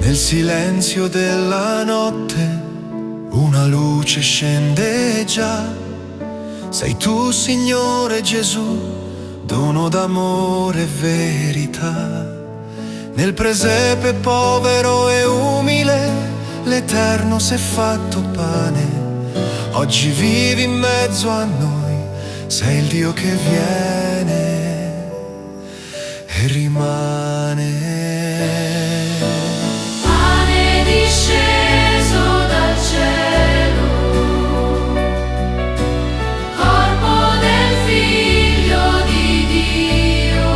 Nel silenzio della notte una luce scende già. Sei tu, Signore Gesù, dono d'amore e verità. Nel presepe povero e umile l'Eterno s'è fatto pane. Oggi vivi in mezzo a noi, sei il Dio che viene e rimane. Pane disceso dal cielo, corpo del Figlio di Dio,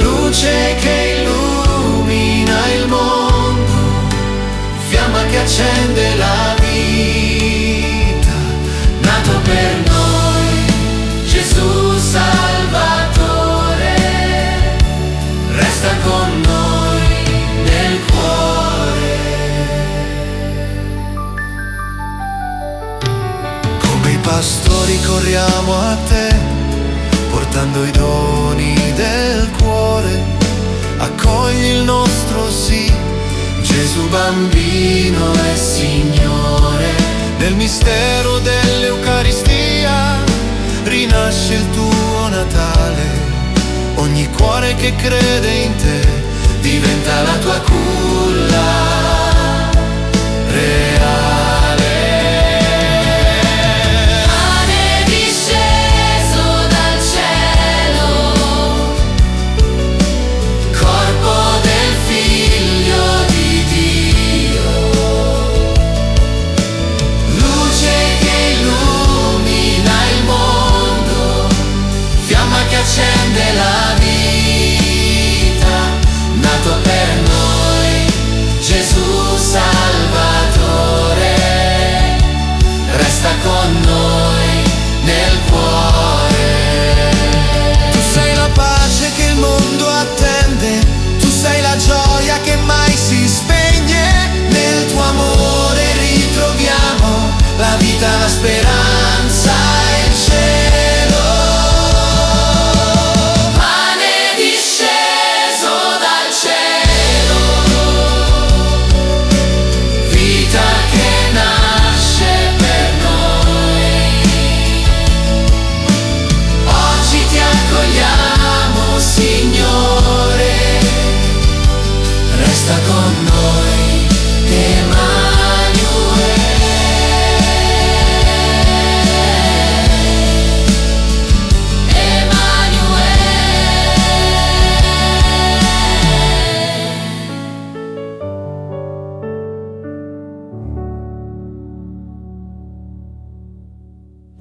Luce che illumina il mondo, fiamma che accende la vita, nato per noi, Gesù Salvatore, resta con noi nel cuore. Come i pastori corriamo a te, portando i doni del cuore. Accogli il nostro sì, Gesù bambino e Signore. Nel mistero dell'Eucaristia rinasce il tuo Natale. Ogni cuore che crede in te diventa la tua culla.